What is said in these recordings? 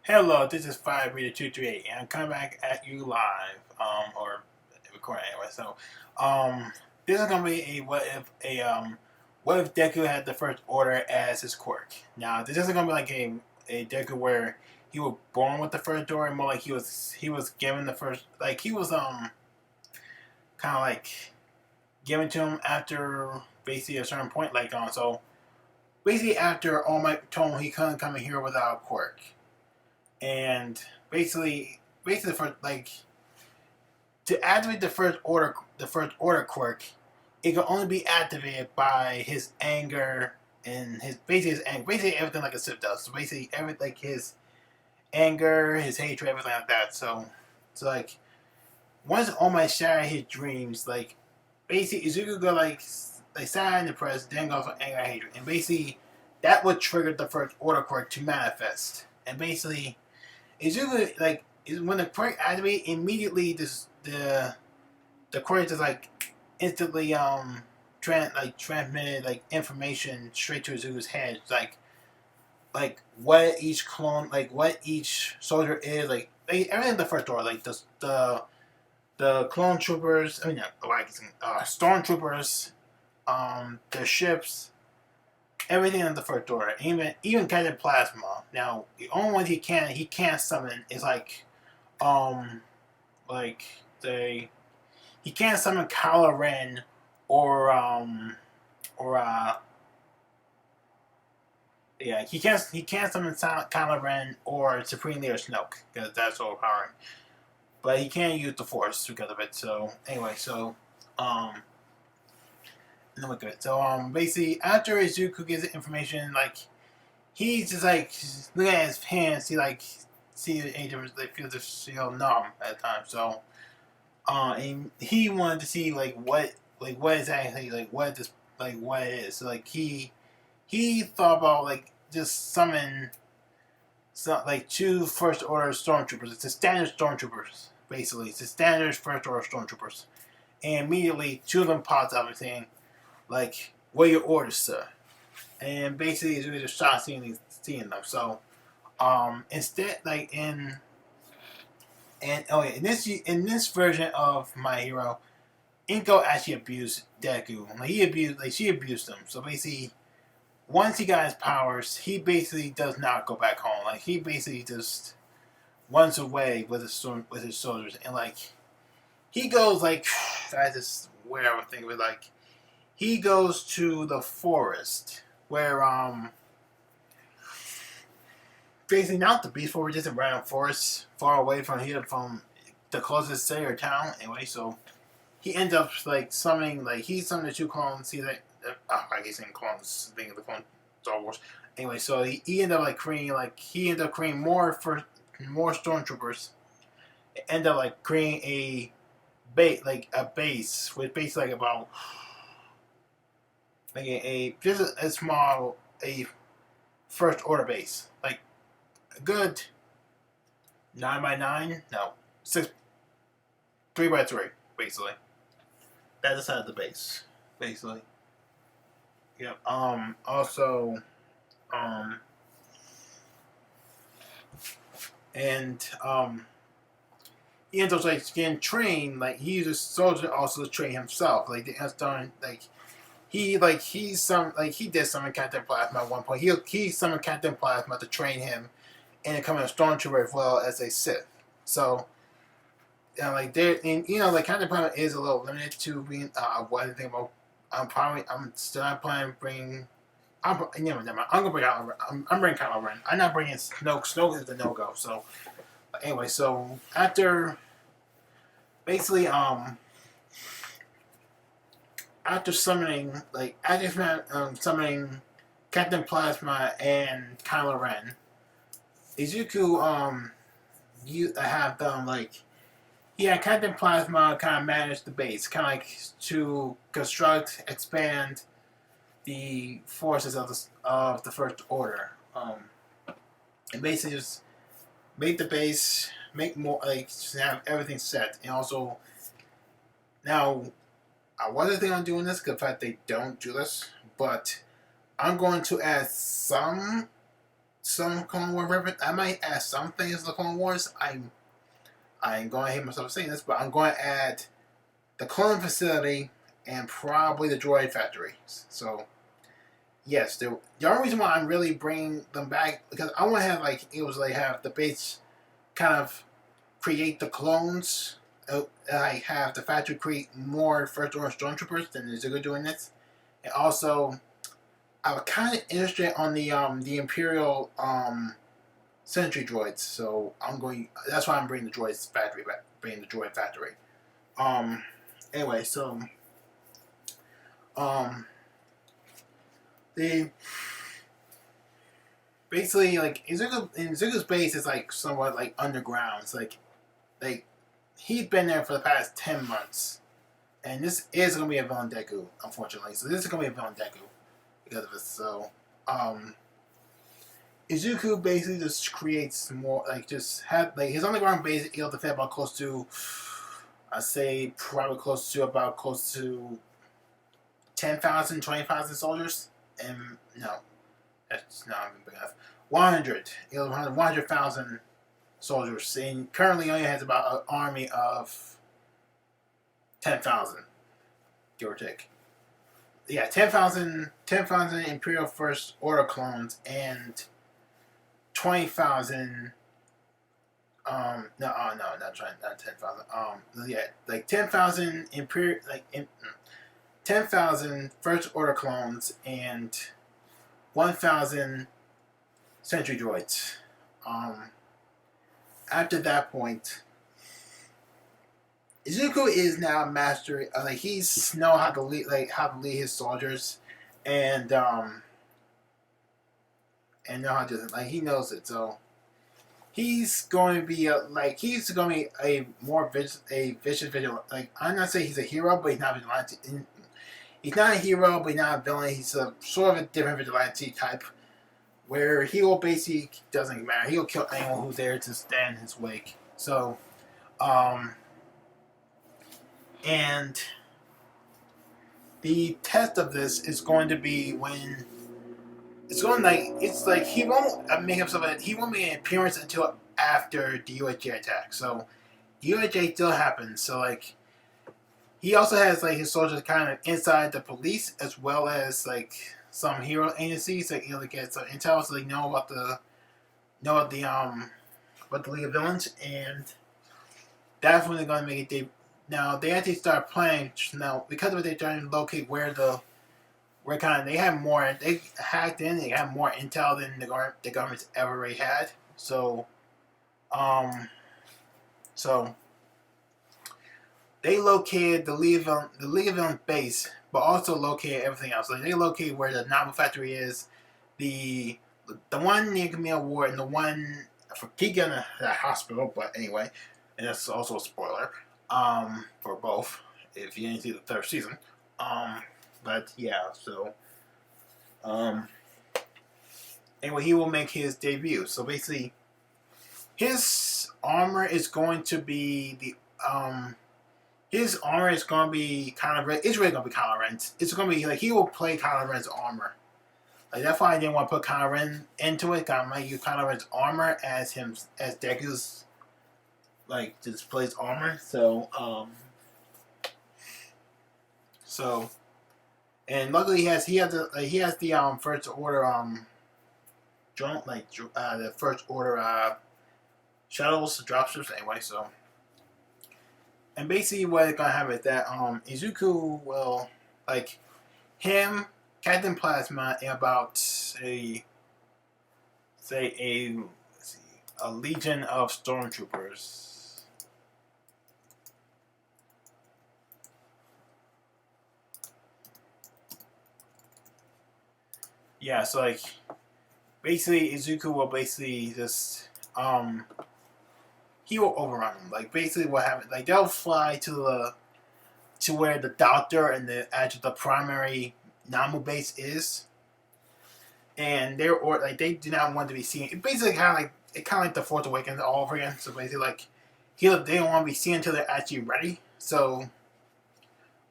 Hello, this is 5Reader238, and I'm coming back at you live, or recording anyway. Um, this is gonna be a what if Deku had the First Order as his quirk? Now, this isn't gonna be like a Deku where he was born with the First Order, more like he was given the first, like he was kind of like given to him after basically a certain point, so basically after All Might told him he couldn't come in here without a quirk. And basically for like to activate the first order quirk, it can only be activated by his anger and basically everything like a Sith does. So basically everything like his anger, his hatred, everything like that. So like once All Might shatter his dreams, like basically Izuku go like sad and depressed, then goes for anger and hatred, and basically that would trigger the first order quirk to manifest, and basically it's usually like when the quirk activates immediately. The quirk is like instantly transmitted like information straight to Zuko's head. Like what each clone, like what each soldier is, like everything in the first door, like the clone troopers. I mean, like stormtroopers, the ships, everything in the first order, even Captain Plasma. Now the only ones he can't summon is um like they he can't summon Kylo Ren or or yeah, he can't summon Kylo Ren or Supreme Leader Snoke because that's overpowering. But he can't use the Force because of it. So anyway, um let me look at it. Basically after Izuku gets the information, like he's just like looking at his hands, see the angels, like feel just numb at the time. And he wanted to see what exactly what it is. So he thought about like just summon like two first order stormtroopers. It's a standard stormtroopers basically. It's a standard first order stormtroopers. And immediately two of them popped up and saying like, "What are your orders, sir?" And basically it's really just shocked seeing them. Instead, like in this version of My Hero, Inko actually abused Deku. She abused him. So basically, once he got his powers, he basically does not go back home. Like he basically just runs away with his soldiers, and like he goes like I just where I would think of it, like he goes to the forest where basically not the beast forest, just a random forest far away from here, from the closest city or town. Anyway, so he ends up like summoning, like he summoned the two clones. See that? I guess in clones, thinking of the clone Star Wars. Anyway, so he ended up creating more stormtroopers. It ended up like creating a base with basically like about like just a small a first order base, like a good 9 by 9, no, 3 by 3, basically. That's the side of the base, basically. Yep. Also, um, and he ends up like getting trained. Like he uses soldier also to train himself. Like they starting he did summon Captain Plasma at one point. He summoned Captain Plasma to train him and becoming a stormtrooper as well as a Sith. So like there, and like Captain Plasma is a little limited to being what I think about. I'm still not planning to bring. Never mind. I'm gonna bring out. I'm bringing Kylo Ren. I'm not bringing Snoke. Snoke is the no go. So anyway, so basically after summoning Captain Plasma and Kylo Ren, Izuku you have them like yeah, Captain Plasma kind of managed the base, kind of like to expand the forces of the First Order, and basically just make the base, make more like just have everything set, and also now I wasn't thinking on doing this because in fact they don't do this, but I'm going to add some some Clone War reference. I might add some things to the Clone Wars. I ain't going to hate myself saying this, but I'm going to add the clone facility and probably the droid factory. So yes, the only reason why I'm really bringing them back because I want to have like it was like have the base kind of create the clones. I have the factory create more first order stormtroopers than Izuku doing this, and also I was kind of interested on the Imperial sentry droids. So I'm going. That's why I'm bringing the droids factory back. Bringing the droid factory. Um. Anyway, so um the basically like Izuku's base is like somewhat like underground. It's like he's been there for the past 10 months, and this is gonna be a villain Deku, unfortunately. So this is gonna be a villain Deku because of this. So Izuku basically just creates more like just have like his underground base able to fit about close to I say probably close to 10,000, 20,000 soldiers, and no, that's not even big enough. 100, 100,000 soldiers, and currently only has about an army of 10,000, give or take. Yeah, 10,000 Imperial First Order clones and 20,000. Not 10,000. Yeah, like 10,000 Imperial, 10,000 First Order clones and 1,000 sentry droids. After that point, Izuku is now mastering. Like he's know how to lead his soldiers, and know how to like he knows it. So he's going to be he's going to be a more vicious vigilante. Like I'm not saying he's a hero, but he's not a vigilante. He's not a hero, but he's not a villain. He's a sort of a different vigilante type, where he will basically doesn't matter. He'll kill anyone who's there to stand in his wake. So, and the test of this is going to be when it's like he won't make himself he won't make an appearance until after the UHA attack. So UHA still happens. So like he also has like his soldiers kind of inside the police as well as like some hero agencies that you know get some intel so they know about the League of Villains, and that's when they're gonna make it. Now they actually start playing now because of what they're trying to locate where they have more. They hacked in. They have more intel than the government's ever really had. So, so they located the League of Villains base, but also located everything else. Like they located where the Namu factory is, the one near Camille Ward, and the one for Keegan the hospital. But anyway, and that's also a spoiler for both if you didn't see the third season. But yeah, so anyway, he will make his debut. So basically, his armor is going to be his armor is going to be it's really going to be Kylo Ren's. It's going to be like he will play Kylo Ren's armor. Like that's why I didn't want to put Kylo Ren into it. I might use Kylo Ren's armor as Deku's like displays armor. So and luckily he has the first order drone the first order shuttles dropships anyway. So and basically what it's gonna have is that Izuku will like him, Captain Plasma, and about a legion of stormtroopers. Yeah, so like basically Izuku will basically just he will overrun them. Like basically what happened, like they'll fly to where the doctor and the primary Namu base is, and they do not want to be seen. It basically kind of like the Fourth Awakens all over again. So basically like they don't want to be seen until they're actually ready. So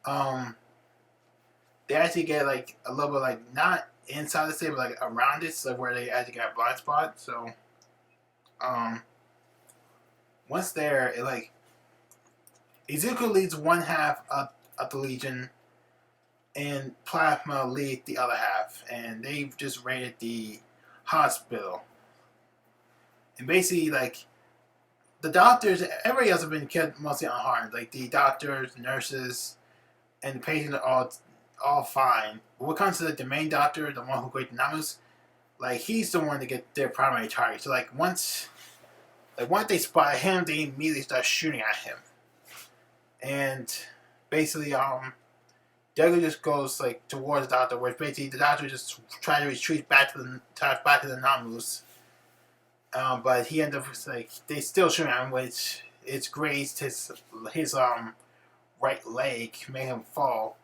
they actually get like a little bit like not inside the city, but like around it, so where they actually got a blind spot. So, um, once there, it like Izuku leads one half of the Legion, and Plasma leads the other half, and they've just raided the hospital. And basically, like the doctors, everybody else have been killed mostly unharmed. Like the doctors, nurses, and the patients are all fine. But when it comes to the main doctor, the one who created Namus, like he's the one to get their primary target. So once they spot him, they immediately start shooting at him. And basically, Deku just goes like towards the doctor, where basically the doctor just tries to retreat back to the Namus. But he ended up like they still shooting at him, which it's grazed his right leg, made him fall.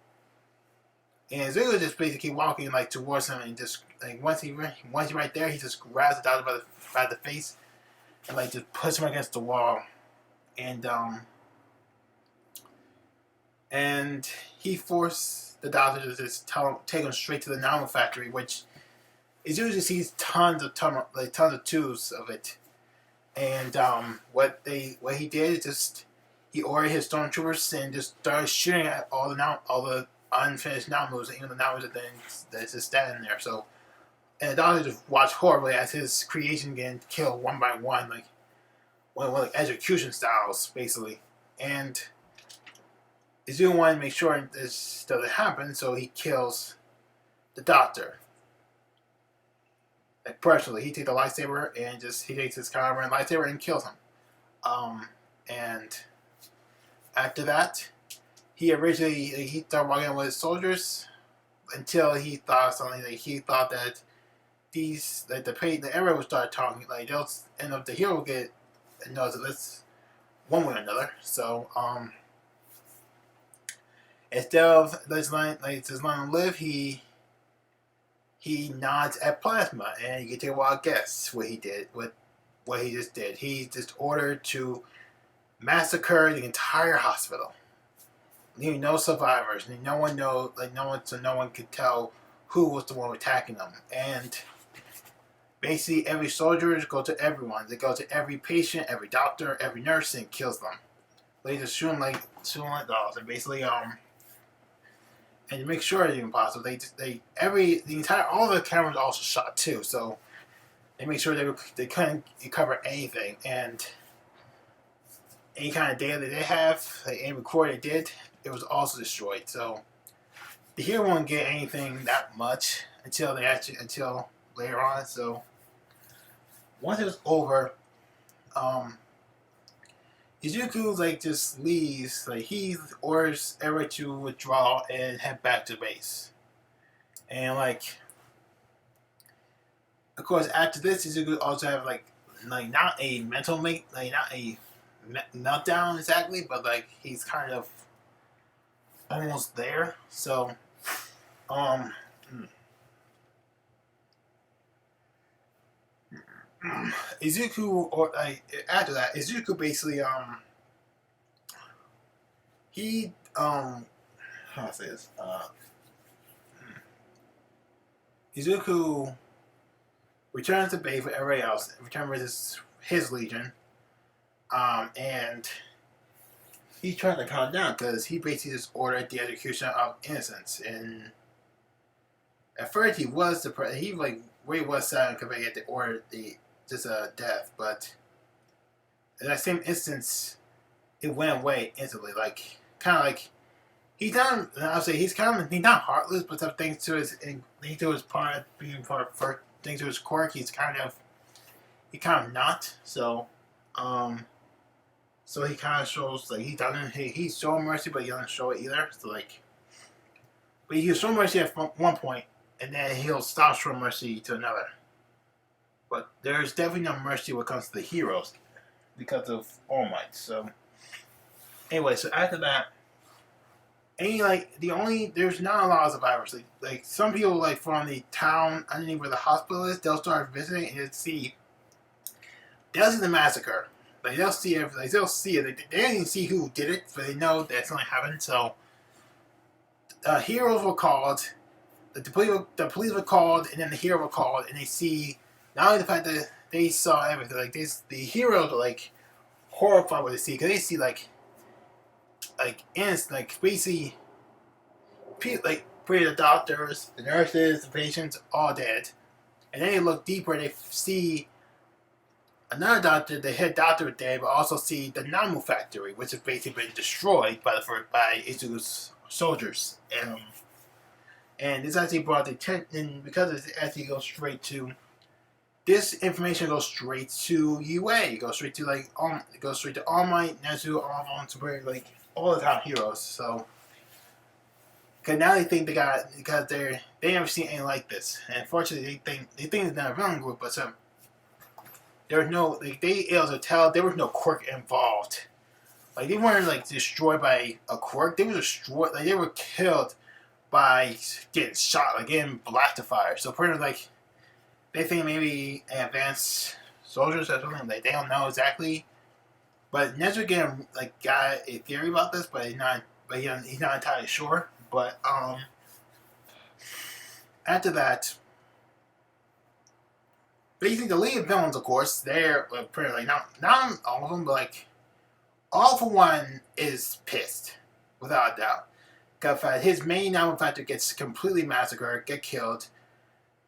And Zuko just basically walking like towards him, and just like once he's right there, he just grabs the doctor by the face and like just puts him against the wall, and he forced the doctor to just take him straight to the Nano factory, which is usually sees tons of tubes of it. And what he did is just he ordered his stormtroopers and just started shooting at all the unfinished Namus, even the Namus that's just standing there. So, and the doctor just watched horribly as his creation getting killed one by one, like execution styles, basically. And Izuku wanted to make sure this doesn't happen, so he kills the doctor. Like personally, he takes the lightsaber and he takes his Kyber and lightsaber and kills him. And after that, he started walking with his soldiers until he thought something. Like he thought that the area would start talking. Like they'll end up the hero will get knows that this one way or another. So instead of let's let him live, he nods at Plasma, and you can take a wild guess what he did. What he just did. He just ordered to massacre the entire hospital, leaving no survivors. And no one could tell who was the one attacking them. And basically, every soldier go to everyone. They go to every patient, every doctor, every nurse, and kills them. They just shoot them like dolls. And basically, and to make sure it's even possible, all the cameras also shot too. So they make sure they couldn't cover anything, and any kind of data that they have, like any record they did, it was also destroyed. So the hero won't get anything that much until later on. So once it was over, Izuku just leaves. Like he orders everyone to withdraw and head back to base. And of course, after this, Izuku also have not a mental not a meltdown exactly, but he's kind of almost there. So, Izuku after that, Izuku basically he how do I say this? Izuku returns to base with everybody else. Returns with his legion, and he tried to calm down because he basically just ordered the execution of innocents. And at first, he was surprised. He really was sad because he had to order death, but in that same instance, it went away instantly. He's not. I'll say he's not heartless, but some things to his part being part first things to his quirk, he's kind of not. So, so he kind of shows he's showing mercy, but he doesn't show it either. So but he'll show mercy at one point, and then he'll stop showing mercy to another. But there's definitely no mercy when it comes to the heroes because of All Might. So anyway, so after that, there's not a lot of survivors. Like some people from the town underneath where the hospital is, they'll start visiting and they'll see the massacre. They'll see it. They'll see it. They didn't even see who did it, but they know that something happened. So heroes were called, the police were called, and then the hero were called, and they see not only the fact that they saw everything, like this, the heroes are like horrified what they see, because they see like basically like pretty the doctors, the nurses, the patients all dead, and then they look deeper, they see another doctor, the head doctor is dead, but also see the Namu factory, which has basically been destroyed by Izuku's soldiers. And this actually brought the attention, because it actually goes straight to, this information goes straight to UA. It goes straight to it goes straight to All Might, Nezu, all Super, like all the top heroes. So, because now they think because they never seen anything like this, and unfortunately they think it's not a villain group, but there was no, like, they able to tell there was no quirk involved. Like, they weren't like destroyed by a quirk. They were destroyed, like they were killed by getting shot, like getting blasted fire. So pretty much like they think maybe advanced soldiers or something. Like, they don't know exactly. But Nezu got a theory about this, but he's not entirely sure. But after that, basically the lead villains, of course, they're pretty like not all of them, but like all for one is pissed without a doubt. Because his main Namu factor gets completely massacred, get killed,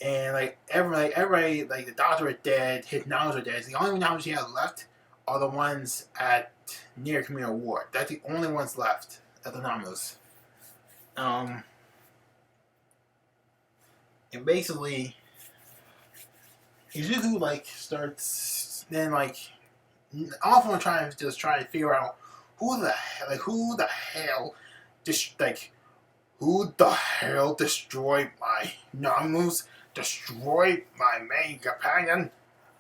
and everybody, like the doctor is dead, his Namus are dead. The only Namus he has left are the ones at near Communal Ward. That's the only ones left at the Namus. And basically, Izuku starts then often trying to figure out who the hell destroyed my Namus, destroyed my main companion,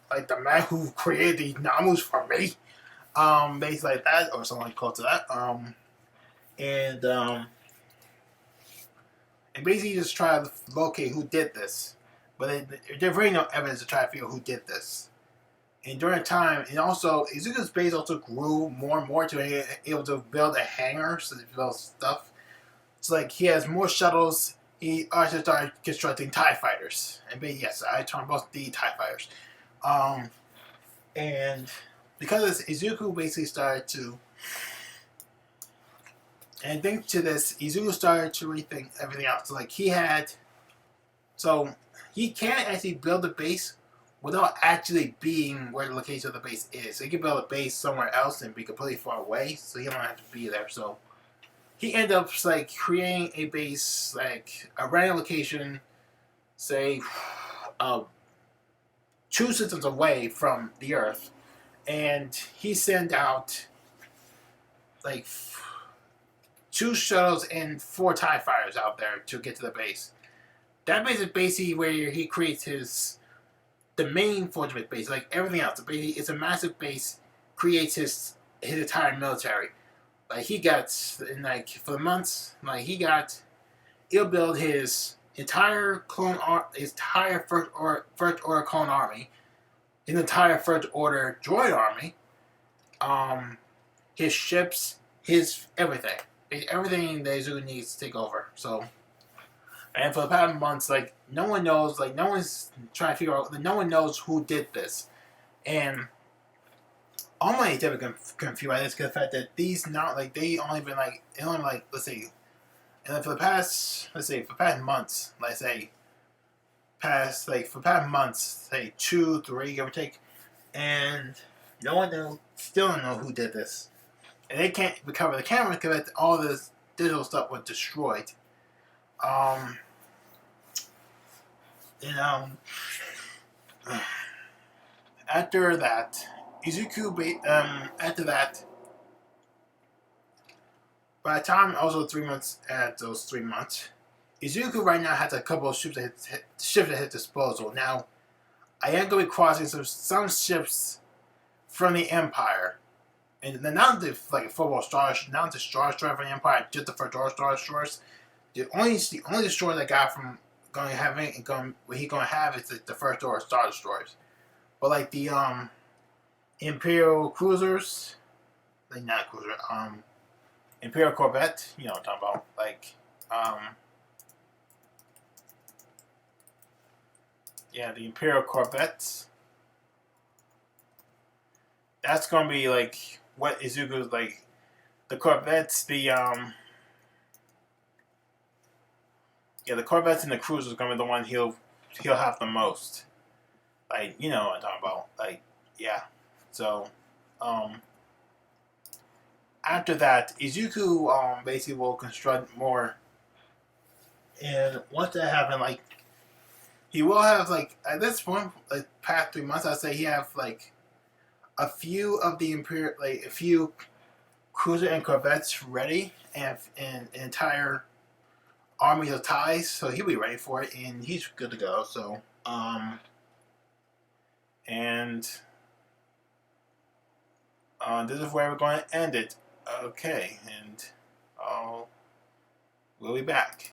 like the man who created these Namus for me, basically like that, or something close to that, and basically just try to locate who did this, but there's really no evidence to try to figure out who did this. And during the time, and also Izuku's base also grew more and more to be able to build a hangar, so to build stuff. So like he has more shuttles. He also started constructing TIE fighters, and yes, I talked about the TIE fighters. And because of this, Izuku basically started to, and thanks to this, Izuku started to rethink everything else. So like he can't actually build a base without actually being where the location of the base is. So he can build a base somewhere else and be completely far away, so he don't have to be there. So he ended up creating a base a random location, say 2 systems away from the Earth, and he sent out 2 shuttles and 4 TIE fighters out there to get to the base. That base is basically where he creates the main fortress base, like everything else. It's a massive base, creates his entire military. Like he got for the months, he'll build his entire his entire first order clone army, his entire first order droid army, his ships, his everything that Izuku needs to take over. So. And for the past months, no one knows, no one's trying to figure out, no one knows who did this. And all my type of confused by this, because the fact that these they only been let's say, and for the past, for past months, for past months, say 2, 3, give or take, and no one still don't know who did this. And they can't recover the cameras because all this digital stuff was destroyed. After that, by the time also 3 months at those 3 months, Izuku right now has a couple of ships at his disposal. Now, I am going to be crossing some ships from the Empire. And not the football stars, not the Star Destroyer from the Empire, just the first Star Destroyers. The only destroyer that got from what he gonna have is the first order Star Destroyers. But the Imperial cruisers, not cruiser, Imperial Corvette, you know what I'm talking about. yeah, the Imperial Corvettes. That's gonna be like what Izuku's like. The Corvettes, the Corvettes and the cruisers are gonna be the one he'll have the most. Like, you know what I'm talking about. Like, yeah. So, um, after that, Izuku basically will construct more. And once that happens, like he will have like at this point, like past 3 months, I'd say he have like a few of the imperial, like a few cruiser and corvettes ready, and an entire army of ties. So he'll be ready for it, and he's good to go. So and this is where we're going to end it. Okay, and we'll be back.